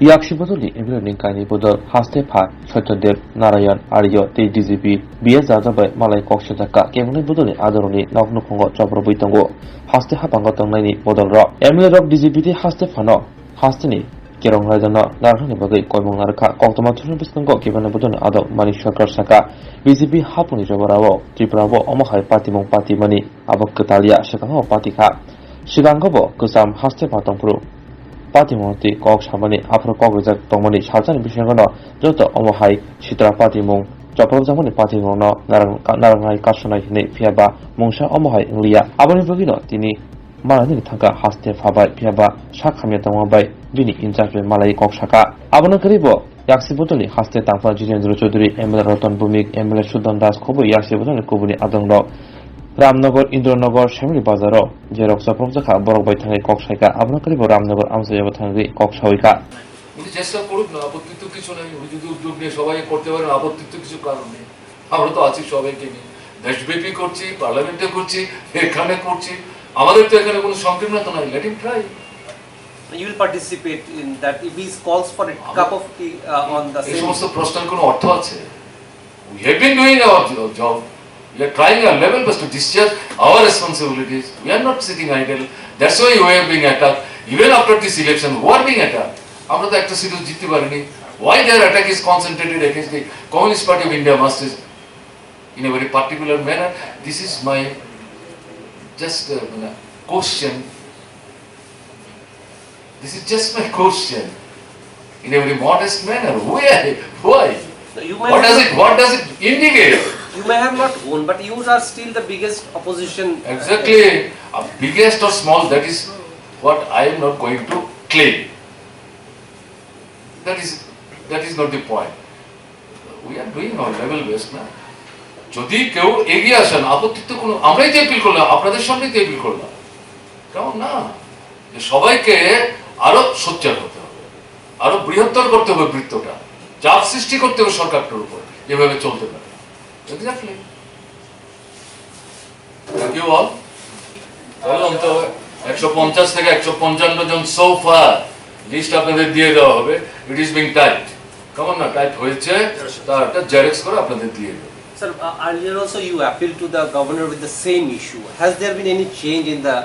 Yakshibodoli Emily Kani Budol, Hastepha, Shotadev, Narayan, Aryo, the DGP, Biazaza by Malaikha Shataka, Kevin Budoli, Adoroni, Nognupongo, Chabrabitango, Hastepha Pangotani, Bodol Rock, Emily Rock DGP, Hastepha, Hastini, Kerong Raida, Narani Bodi, Koimonarka, Automaton Biscongo, given a Budon, Adol, Manisha Saka, DGP Hapuni Jabaravo, Tribravo, Omahai Patimon Pati Mani, Abokatalia, Shakamo Patika, Shigangobo, Kusam, Hastepha Tampuru. Patimoti, Kok Shamani, Afro Kogazak, Tomani, Shatan Bishangano, Jota Omahai, Shitra Patimong, Japozamani Patimono, Narangai Kashana, Piaba, Monsha Omahai, Lia, Abanivino, Tini, Marani Tanka, Hastepha by Piaba, Shakamyatama by Vini in Japan, Malaikha Shaka, Abanakaribo, Yaksibotoli, Haste Tampa, Jijan Chudri, Emil Roton Bumik, Emil Sudan Das Kobu, Yaksibotoli Kubuni Adongo. Ramnagar, Indranagar, Shamli Bazaro, Jerox of the Borok by Tangi Kokshaka, Abnakari, Ramnagar, Amsayatangi, Kokshawika. চেষ্টা করুক না, আপত্তি তো কিছু নেই। যদি উদ্যোগ নিয়ে সবাই করতে পারেন, আপত্তি তো কিছু কারণ নেই। আমরা তো আছি সবাইকে নিয়ে, দেশব্যাপী করছি, পার্লামেন্টে করছি, এখানে করছি। আমাদের তো এখানে কোনো সংকীর্ণতা নাই। Let him try. You will participate in that if he calls for a cup of tea on the same. এই সমস্ত প্রশ্নের কোনো অর্থ আছে? We have been doing our job. We are trying our level best to discharge our responsibilities. We are not sitting idle. That's why we are being attacked. Even after this election, we are being attacked. আমরা তো একটা সিটও জিততে পারিনি। Why their attack is concentrated against the Communist Party of India masters in a very particular manner? This is my just question. This is just my question. In a very modest manner. Why? What does it indicate? You may have not won, but you are still the biggest opposition. Exactly. Biggest or small, that is what I am not going to claim. That is not the point. We are doing our level best now. যদি কেউ এগিয়ে আসেন, আপত্তি তো কোনো, আমরাই তো appeal করলাম, আপনাদের সামনেই তো অ্যাপিল করলাম। কেমন না? যে সবাইকে আরো সোচ্চার হতে হবে, আরো বৃহত্তর করতে হবে বৃত্তটা, চাপ সৃষ্টি করতে হবে সরকারটার উপর, এভাবে চলতে পারে। Exactly. Thank you all. বললাম তো 150 থেকে 155 জন so far লিস্ট আপনাদের দিয়ে দেওয়া হবে. It is being typed. কেমন না টাইপ হয়েছে, তারটা জেরক্স করে আপনাদের দিয়ে দেব. Sir, earlier also you appealed to the governor with the same issue. Has there been any change in the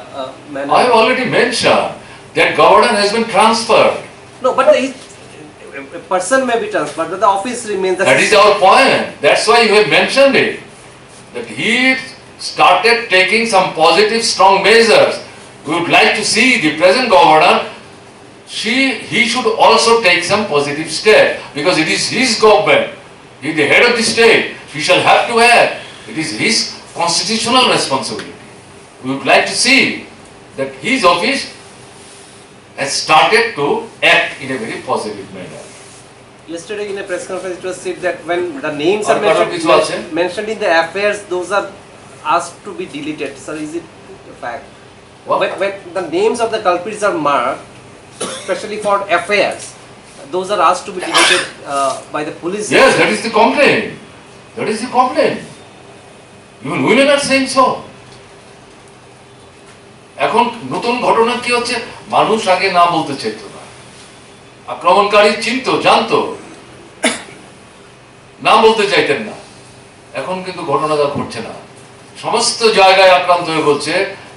manner? I have already mentioned that governor has been transferred. No, but a person may be transferred, but the office remains the same. That is our point. That's why you have mentioned it. That he started taking some positive, strong measures. We would like to see the present governor. He should also take some positive step, because it is his government. He is the head of the state. He shall have to act. It is his constitutional responsibility. We would like to see that his office has started to act in a very positive manner. Yesterday in a press conference it was said that when the names are mentioned in the affairs, those are asked to be deleted. Sir, is it a fact? When the names of the culprits are marked, especially for affairs, those are asked to be deleted by the police. Yes, that is the complaint. That is the complaint. Even women are saying so. এখন নতুন ঘটনা কি হচ্ছে, মানুষ আগে না বলতে চাইতো না, আক্রমণকারী চিনতো, জানতো, না বলতে চাইতেন না। এখন কিন্তু ঘটনাটা ঘটছে না, সমস্ত জায়গায় আক্রান্ত হয়ে বলছে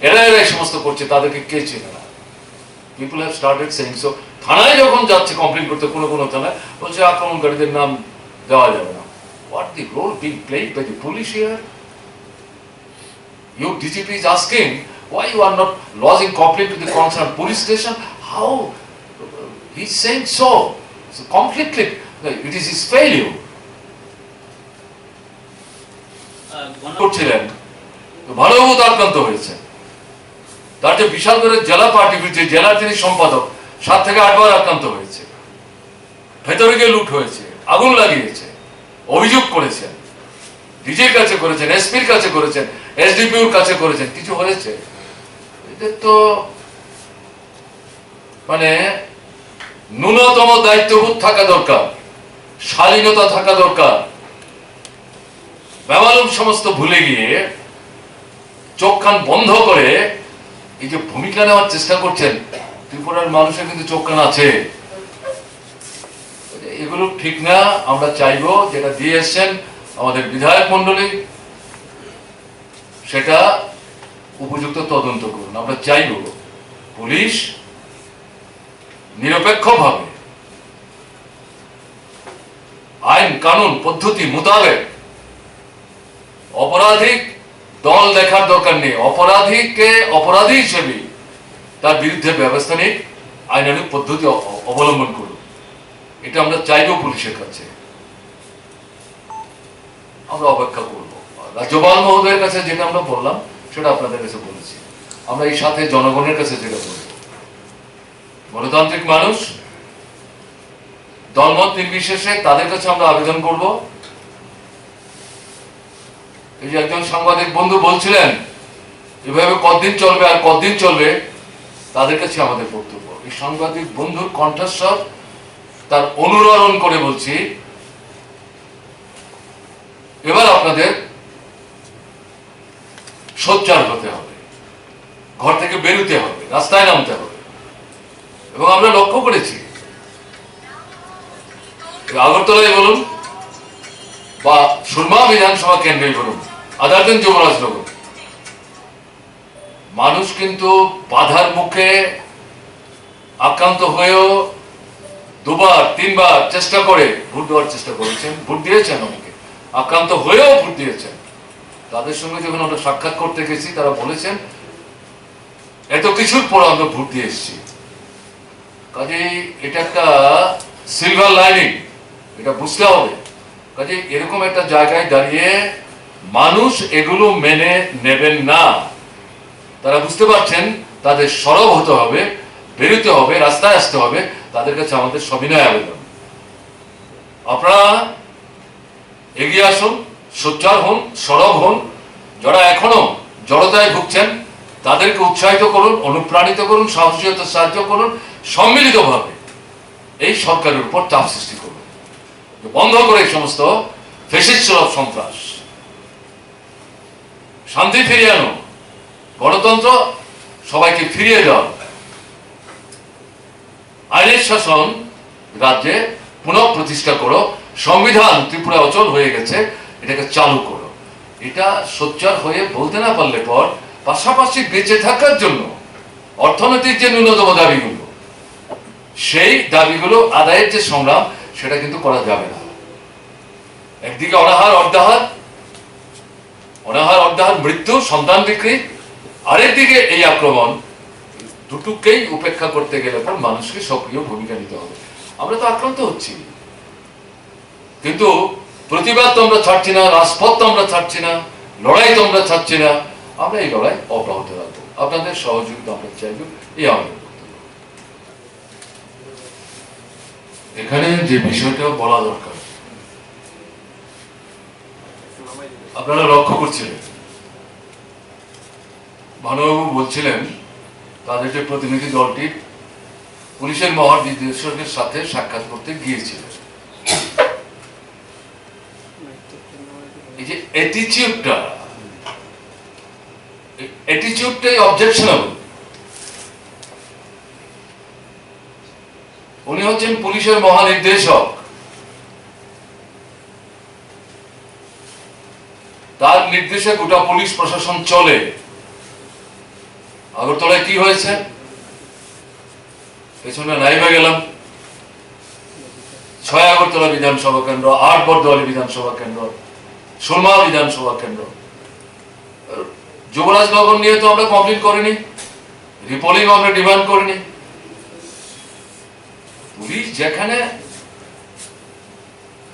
এরাই সমস্ত করছে, তাদেরকে কে চেনে না। People have started saying so. থানায় যখন যাচ্ছে কমপ্লেন করতে, কোনো থানায় বলছে আক্রমণকারীদের নাম দেওয়া যাবে না। What the role being played by the police here? Your DGP is asking why you are not lodging complaint to the concerned police station. How? He's saying so. So completely, it is his failure. করছিলেন ভালোভাবে আক্রান্ত হয়েছে। তার যে বিশাল করে জেলা party, যে জেলার তিনি সম্পাদক, 7 থেকে 8 বার আক্রান্ত হয়েছে, ভেতরে গিয়ে লুট হয়েছে, আগুন লাগিয়েছে, অভিযোগ করেছেন, ডিজির কাছে করেছেন, এসপির কাছে করেছেন, এসডিপির কাছে করেছেন, কিছু হয়েছে? এদের তো মানে ন্যূনতম দায়িত্ববোধ থাকা দরকার, শালীনতা থাকা দরকার। বেমালুম সমস্ত ভুলে গিয়ে চোখ কান বন্ধ করে এই যে ভূমিকা নেওয়ার চেষ্টা করছেন, ত্রিপুরার মানুষের কিন্তু চোখ কান আছে। এগুলো ঠিক না। আমরা চাইবো যেটা দিয়ে এসছেন আমাদের বিধায়ক মন্ডলী, সেটা উপযুক্ত তদন্ত করুন। আমরা চাইবো পুলিশ নিরপেক্ষভাবে আইন কানুন পদ্ধতি মোতাবেক, অপরাধী দল দেখার দরকার নেই, অপরাধীকে অপরাধী হিসেবে তার বিরুদ্ধে ব্যবস্থা নিক, আইনানুগ পদ্ধতি অবলম্বন করুন। এটা আমরা চাইবো পুলিশের কাছে। আমরা অপেক্ষা করবো। রাজ্যপাল মহোদয়ের কাছে যেটা আমরা বললাম সেটা আপনাদের কাছে বলেছি। আমরা এই সাথে জনগণের কাছে যেটা বলবো, গণতান্ত্রিক মানুষ, দলমত নির্বিশেষে তাদের কাছে আমরা আবেদন করব। এই যে একজন সাংবাদিক বন্ধু বলছিলেন এভাবে কতদিন চলবে আর কতদিন চলবে, তাদের কাছে আমাদের বক্তব্য, এই সাংবাদিক বন্ধুর কণ্ঠস্বর তার অনুরণন করে বলছি, এবার আপনাদের সোচ্চার হতে হবে, ঘর থেকে বেরোতে হবে, রাস্তায় নামতে হবে। এবং আমরা লক্ষ্য করেছি আগরতলায় বলুন বা সুরমা বিধানসভা কেন্দ্রে বলুন, আদার দেন যুবরাজনগর, মানুষ কিন্তু বাধার মুখে আক্রান্ত হয়েও দুবার তিনবার চেষ্টা করে ভোট দেওয়ার চেষ্টা করেছেন, ভোট দিয়েছেন, অনেকে আক্রান্ত হয়েও ভোট দিয়েছেন। তাদের সঙ্গে যখন আমরা সাক্ষাৎ করতে গেছি তারা বলেছেন এত কিছুর পর আমরা ভোট দিয়ে এসেছি। কাজেই এটা একটা সিলভার লাইনিং, এটা বুঝতে হবে। কাজে এরকম একটা জায়গায় দাঁড়িয়ে মানুষ এগুলো মেনে নেবেন না। তারা বুঝতে পারছেন তাদের সরব হতে হবে, বেরোতে হবে, রাস্তায় আসতে হবে। তাদের কাছে আমাদের সবিনয় আবেদন, আপনারা এগিয়ে আসুন, সোচ্চার হন, সরব হন। যারা এখনো জড়তায় ভুগছেন তাদেরকে উৎসাহিত করুন, অনুপ্রাণিত করুন, সাহসিকতার সাহায্য করুন, সম্মিলিতভাবে এই সরকারের উপর চাপ সৃষ্টি করুন, বন্ধ করে এই সমস্ত ফ্যাসিস্ট সন্ত্রাস, শান্তি ফিরিয়ে আনো, গণতন্ত্র সবাইকে ফিরিয়ে দাও, আইনের শাসন রাজ্যে পুনঃ প্রতিষ্ঠা করো, সংবিধান ত্রিপুরা অচল হয়ে গেছে, এটাকে চালু করো। এটা সোচ্চার হয়ে বলতে না পারলে পর পাশাপাশি বেঁচে থাকার জন্য অর্থনৈতিক যে ন্যূনতম দাবিগুলো, সেই দাবিগুলো আদায়ের যে সংগ্রাম, সেটা কিন্তু করা যাবে না। একদিকে অনাহার অর্ধাহার মৃত্যু, সন্তান বিক্রি, আরেকদিকে এই আক্রমণ, দুটোকেই উপেক্ষা করতে গেলে পর মানুষকে সক্রিয় ভূমিকা নিতে হবে। আমরা তো আক্রান্ত হচ্ছি, কিন্তু প্রতিবাদ তো আমরা ছাড়ছি না, রাজপথ তো আমরা ছাড়ছি না, লড়াই তো আমরা ছাড়ছি না। আমরা এই লড়াই অব্যাহত রাখবো, আপনাদের সহযোগিতা আমরা চাইব, এই আমাদের বক্তব্য। এখানে যে বিষয়টা বলা দরকার, আপনারা লক্ষ্য করছিলেন ভানুবাবু বলছিলেন তাদের যে প্রতিনিধি দলটি পুলিশের মহানির্দেশকের সাথে সাক্ষাৎ করতে গিয়েছিলেন। এই যে অ্যাটিটিউডটাই অবজেকশনেবল। উনি হচ্ছেন পুলিশের মহানির্দেশক, তার নির্দেশে গোটা পুলিশ প্রশাসন চলে। আগরতলায় কি হয়েছে পেছনে নাইবা গেলাম, 6 আগরতলা বিধানসভা কেন্দ্র, 8 বর্দোয়ালি বিধানসভা কেন্দ্র, সুরমা বিধানসভা কেন্দ্র। যুবরাজনগর নিয়ে তো আমরা কমপ্লেন করিনি, রিপোলিং আমরা ডিমান্ড করিনি। পুলিশ যেখানে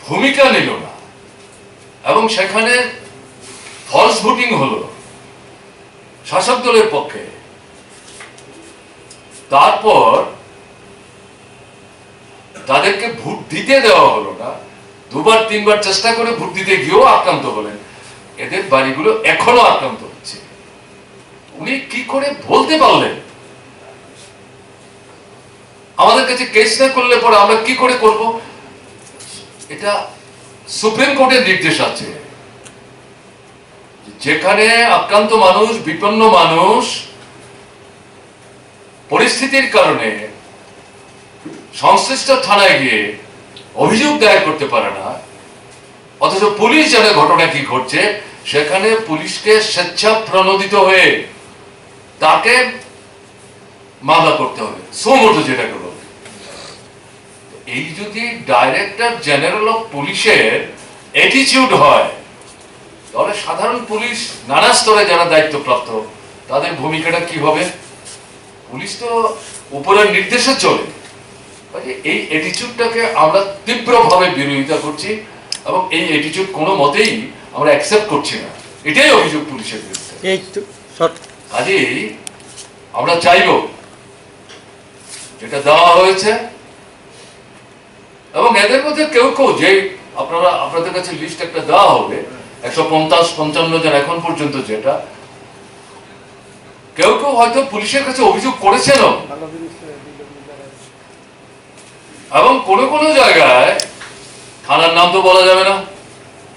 ভূমিকা নিল না এবং সেখানে ফলস ভোটিং হলো শাসক দলের পক্ষে, তারপর তাদেরকে ভোট দিতে দেওয়া হলো না, দুবার তিনবার চেষ্টা করে ভোট দিতে গিয়েও আক্রান্ত হলেন, এদের বাড়িগুলো এখনো আক্রান্ত হচ্ছে। উনি কি করে বলতে পারলেন? আমাদের কাছে কেস না করলে পরে আমরা কি করে করব? এটা সুপ্রিম কোর্টের নির্দেশ আছে, যেখানে আক্রান্ত মানুষ, বিপন্ন মানুষ পরিস্থিতির কারণে সংশ্লিষ্ট থানায় গিয়ে অভিযোগ দায়ের করতে পারে না, অথচ পুলিশ জানে ঘটনা কি ঘটছে, সেখানে পুলিশকে স্বেচ্ছা প্রণোদিত হয়ে তাকে মামলা করতে হবে, সোমোটো যেটাকে বলে। এই যদি ডাইরেক্টর জেনারেল অফ পুলিশের অ্যাটিটিউড হয়, তাহলে সাধারণ পুলিশ নানা স্তরে যারা দায়িত্বপ্রাপ্ত তাদের ভূমিকাটা কি হবে? পুলিশ তো উপরের নির্দেশে চলে। এই অ্যাটিটিউডটাকে আমরা তীব্রভাবে বিরোধিতা করছি এবং এই অ্যাটিটিউড কোনো মতেই আমরা অ্যাকসেপ্ট করছি না। এটাই অভিযোগ পুলিশের বিরুদ্ধে। কাজেই আমরা চাইব যেটা দেওয়া হয়েছে, এবং এদের মধ্যে কেউ কেউ যে আপনাদের কাছে লিস্ট একটা দেওয়া হবে 150-55 জন এখন পর্যন্ত, যেটা কেউ কেউ হয়তো পুলিশের কাছে অভিযোগ করেছেন, এবং কোন কোন জায়গায় থানার নাম তো বলা যাবে না,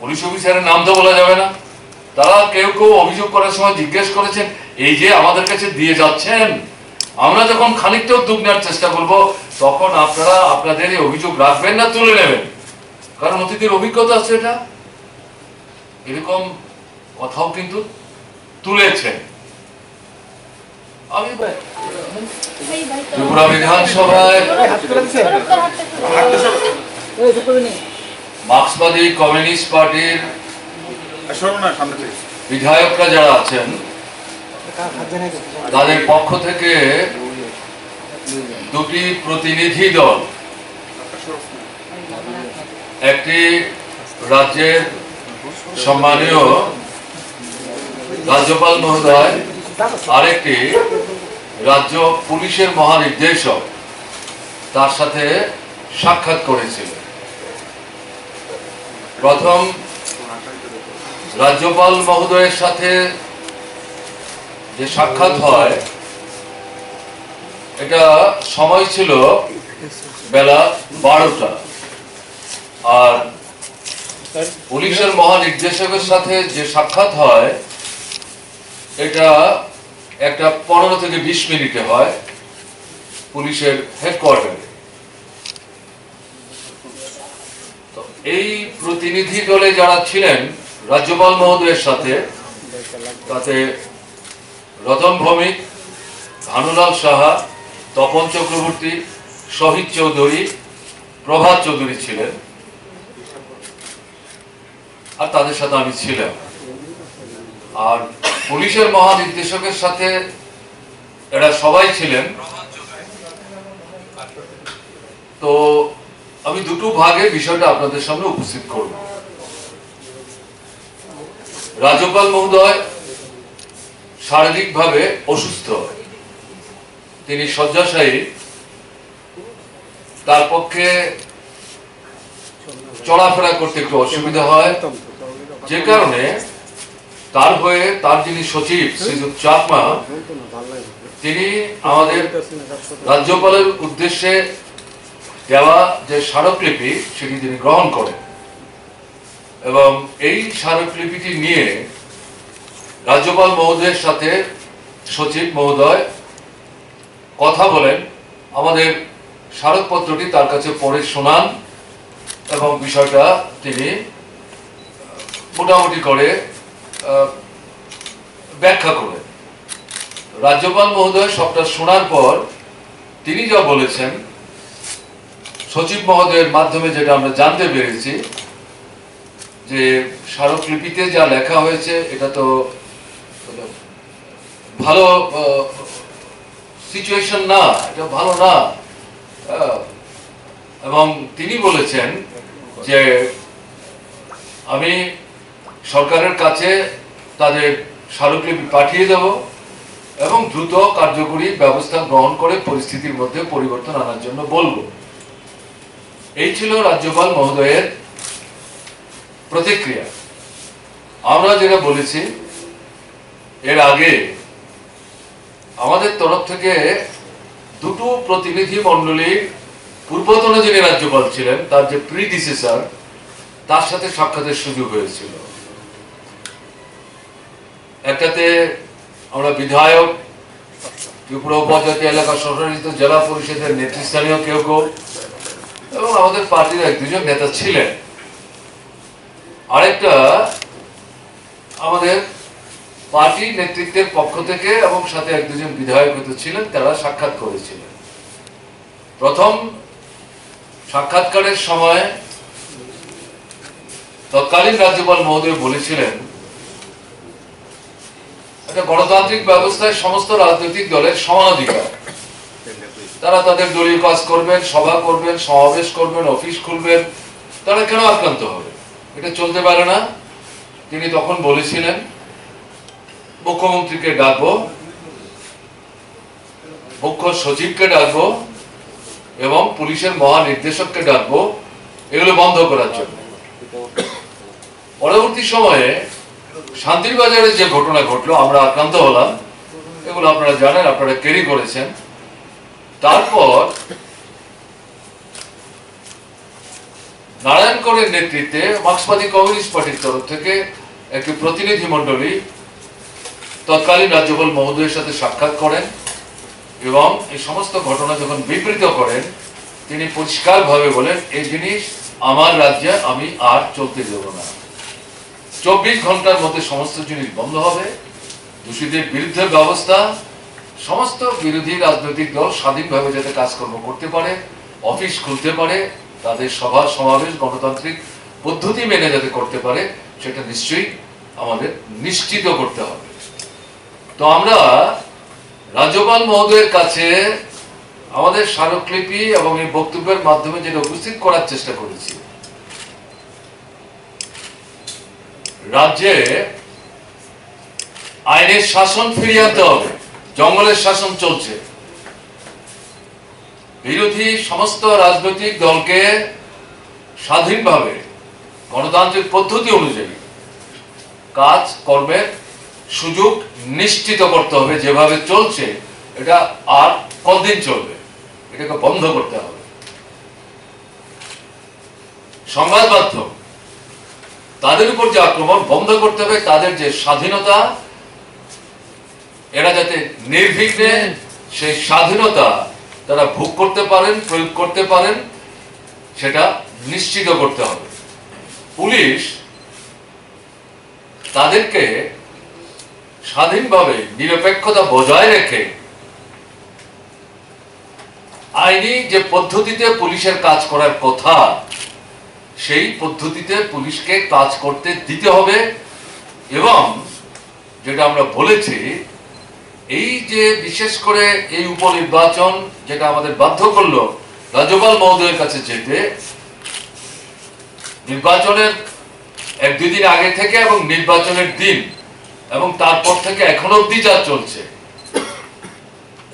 পুলিশ অফিসারের নাম তো বলা যাবে না, তারা কেউ কেউ অভিযোগ করার সময় জিজ্ঞেস করেছেন এই যে আমাদের কাছে দিয়ে যাচ্ছেন, আমরা যখন খানিকটা উদ্যোগ নেওয়ার চেষ্টা করব তখন আপনারা আপনাদের এই অভিযোগ রাখবেন না তুলে নেবেন, কারণ অতীতের অভিজ্ঞতা আছে। এটা এরকম কথাও কিন্তু তুলেছেন। আমি ত্রিপুরা বিধানসভায় মার্ক্সবাদী কমিউনিস্ট পার্টির বিধায়করা যারা আছেন তাদের পক্ষ থেকে দুটি প্রতিনিধি দল, একটি রাজ্যের সম্মানীয় রাজ্যপাল মহোদয়, আরেকটি রাজ্য পুলিশের মহানির্দেশক তার সাথে সাক্ষাৎ করেছিল। প্রথম রাজ্যপাল মহোদয়ের সাথে যে সাক্ষাৎ হয়, এটা সময় ছিল বেলা 12টা, আর পুলিশের মহানির্দেশকের সাথে যে সাক্ষাৎ হয় এটা একটা 15 থেকে 20 মিনিটে হয় পুলিশের হেডকোয়ার্টারে। তো এই প্রতিনিধি দলে যারা ছিলেন রাজ্যপাল মহোদয়ের সাথে, তাতে রতন ভৌমিক, ভানুলাল সাহা, তপন চক্রবর্তী, শহীদ চৌধুরী, প্রভাত চৌধুরী ছিলেন, আর তাদের সাথে আমি ছিলাম। আর পুলিশের মহানির্দেশকের সাথে এরা সবাই ছিলেন। তো আমি দুটো ভাগে বিষয়টা আপনাদের সামনে উপস্থিত করব। রাজ্যপাল মহোদয় শারীরিকভাবে অসুস্থ, তিনি শয্যাশায়ী, তার পক্ষে চলাফেরা করতে একটু অসুবিধা হয়, যে কারণে তার হয়ে তার যিনি সচিব শ্রীযুক্ত চাকমা, তিনি আমাদের রাজ্যপালের উদ্দেশ্যে দেওয়া যে স্মারকলিপি সেটি তিনি গ্রহণ করেন, এবং এই স্মারকলিপিটি নিয়ে রাজ্যপাল মহোদয়ের সাথে সচিব মহোদয় কথা বলেন, আমাদের স্মারকপত্রটি তার কাছে পড়ে শোনান, এবং বিষয়টা তিনি মোটামুটি করে ব্যাখ্যা করেন। রাজ্যপাল মহোদয় সবটা শোনার পর তিনি যা বলেছেন, সচিব মহোদয়ের মাধ্যমে যেটা আমরা জানতে পেরেছি, যে স্মারকলিপিতে যা লেখা হয়েছে এটা তো ভালো সিচুয়েশন না, এটা ভালো না, এবং তিনি বলেছেন যে আমি সরকারের কাছে তাদের স্মারকলিপি পাঠিয়ে দেব এবং দ্রুত কার্যকরী ব্যবস্থা গ্রহণ করে পরিস্থিতির মধ্যে পরিবর্তন আনার জন্য বলবো। এই ছিল রাজ্যপাল মহোদয়ের প্রতিক্রিয়া। আমরা যেটা বলেছি, এর আগে আমাদের তরফ থেকে দুটো প্রতিনিধি মন্ডলী পূর্বতন যিনি রাজ্যপাল ছিলেন তার যে প্রিডিসেসর, তার সাথে সাক্ষাতের সুযোগ হয়েছিল। একটাতে আমরা বিধায়ক, ত্রিপুরা উপজাতি এলাকা স্বশাসিত জেলা পরিষদের নেতৃস্থানীয় কেউ কেউ, এবং আমাদের পার্টির এক দুজন নেতা ছিলেন। আরেকটা আমাদের পার্টি নেতৃত্বের পক্ষ থেকে এবং সাথে এক দুজন বিধায়ক ছিলেন, তারা সাক্ষাৎ করেছিলেন। প্রথম সাক্ষাৎকারের সময় তৎকালীন রাজ্যপাল মহোদয় বলেছিলেন, একটা গণতান্ত্রিক ব্যবস্থায় সমস্ত রাজনৈতিক দলের সমান অধিকার, তারা তাদের দলীয় কাজ করবেন, সভা করবেন, সমাবেশ করবেন, অফিস খুলবেন, তারা কেন আক্রান্ত হবে? এটা চলতে পারে না। তিনি তখন বলেছিলেন, মুখ্যমন্ত্রীকে ডাকবো, মুখ্য সচিবকে ডাকবো এবং পুলিশের মহানির্দেশককে ডাকবো এগুলো বন্ধ করার জন্য। পরবর্তী সময়ে শান্তির বাজারে যে ঘটনা ঘটলো, আমরা আক্রান্ত হলাম, এগুলো আপনারা জানেন, আপনারা ক্যারি করেছেন। তারপর নারায়ণগড়ের নেতৃত্বে মার্ক্সবাদী কমিউনিস্ট পার্টির তরফ থেকে একটি প্রতিনিধি মন্ডলী তৎকালীন রাজ্যপাল মহোদয়ের সাথে সাক্ষাৎ করেন এবং এই সমস্ত ঘটনা যখন বিবৃত করেন, তিনি পরিষ্কারভাবে বলেন, এই জিনিস আমার রাজ্যে আমি আর চলতে দেব না। 24 ঘন্টার মধ্যে সমস্ত জিনিস বন্ধ হবে, দোষীদের বিরুদ্ধে ব্যবস্থা, সমস্ত বিরোধী রাজনৈতিক দল স্বাধীনভাবে যাতে কাজকর্ম করতে পারে, অফিস খুলতে পারে, তাদের সভা সমাবেশ গণতান্ত্রিক পদ্ধতি মেনে যাতে করতে পারে, সেটা নিশ্চয়ই আমাদের নিশ্চিত করতে হবে। তো আমরা রাজ্যপাল মহোদয়ের কাছে আমাদের স্মারকলিপি এবং এই বক্তব্যের মাধ্যমে যেটা উপস্থিত করার চেষ্টা করেছি, রাজ্যে আইনের শাসন ফিরিয়ে আনতে হবে। জঙ্গলের শাসন চলছে, বিরোধী সমস্ত রাজনৈতিক দলকে স্বাধীনভাবে গণতান্ত্রিক পদ্ধতি অনুযায়ী কাজ কর্মের সুযোগ নিশ্চিত করতে হবে। যেভাবে চলছে এটা আর কতদিন চলবে, এটাকে বন্ধ করতে হবে। সংবাদ মাধ্যম, তাদের উপর যে আক্রমণ বন্ধ করতে হবে, তাদের যে স্বাধীনতা, এরা যাতে নির্বিঘ্নে সেই স্বাধীনতা তারা ভোগ করতে পারেন, প্রয়োগ করতে পারেন, সেটা নিশ্চিত করতে হবে। পুলিশ তাদেরকে স্বাধীনভাবে নিরপেক্ষতা বজায় রেখে আইনি যে পদ্ধতিতে পুলিশের কাজ করার কথা, সেই পদ্ধতিতে পুলিশকে কাজ করতে দিতে হবে। এবং যেটা আমরা বলেছি, এই যে বিশেষ করে এই উপনির্বাচন যেটা আমাদের বাধ্য করলো রাজ্যপাল মহোদয়ের কাছে যেতে, নির্বাচনের 1-2 দিন আগে থেকে এবং নির্বাচনের দিন এবং তারপর থেকে এখন অব্দি যা চলছে,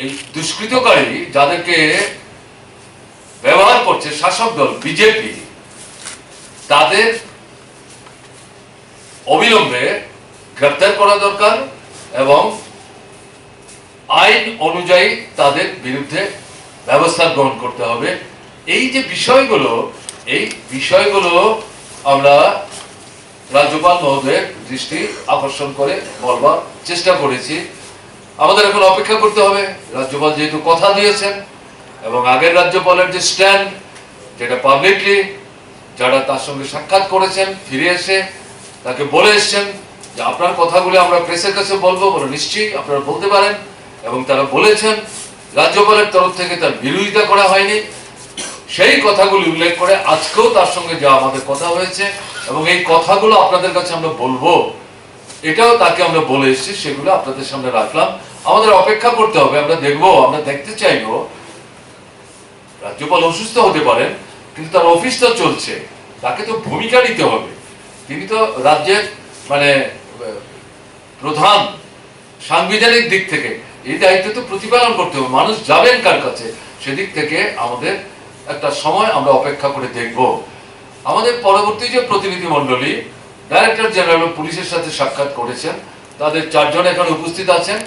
এই দুষ্কৃতকারী যাদেরকে ব্যবহার করছে শাসক দল বিজেপি, তাদের অবিলম্বে গ্রেফতার করা দরকার এবং আইন অনুযায়ী তাদের বিরুদ্ধে ব্যবস্থা গ্রহণ করতে হবে। এই যে বিষয়গুলো, এই বিষয়গুলো আমরা রাজ্যপাল মহোদয়ের দৃষ্টি আকর্ষণ করে বলবার চেষ্টা করেছি। আমাদের এখন অপেক্ষা করতে হবে। রাজ্যপাল যেহেতু কথা দিয়েছেন এবং আগের রাজ্যপালের যে স্ট্যান্ড, যেটা পাবলিকলি যারা তার সঙ্গে সাক্ষাৎ করেছেন ফিরে এসে তাকে বলে এসছেন যে আপনার কথাগুলো আমরা প্রেসের কাছে বলবো, বলে নিশ্চয়ই আপনারা বলতে পারেন। এবং তারা বলেছেন রাজ্যপালের তরফ থেকে তার বিরোধিতা করা হয়নি। সেই কথাগুলি উল্লেখ করে আজকেও তার সঙ্গে যা আমাদের কথা হয়েছে এবং এই কথাগুলো আপনাদের কাছে আমরা বলবো, এটাও তাকে আমরা বলে এসেছি, সেগুলো আপনাদের সামনে রাখলাম। আমাদের অপেক্ষা করতে হবে, আমরা দেখবো, আমরা দেখতে চাইবো। রাজ্যপাল অসুস্থ হতে পারেন, কিন্তু তার অফিস তো চলছে, তাকে তো ভূমিকা নিতে হবে। তিনি তো রাজ্যের প্রধান, সাংবিধানিক দিক থেকে এই দায়িত্ব তো প্রতিপালন করতে হবে। মানুষ যাবেন কার কাছে, সেদিক থেকে আমাদের একটা সময় আমরা অপেক্ষা করে দেখব। আমাদের পরবর্তী যে প্রতিনিধি মন্ডলী ডাইরেক্টর জেনারেল পুলিশের সাথে সাক্ষাৎ করেছেন, তাদের 4 জন এখানে উপস্থিত আছেন।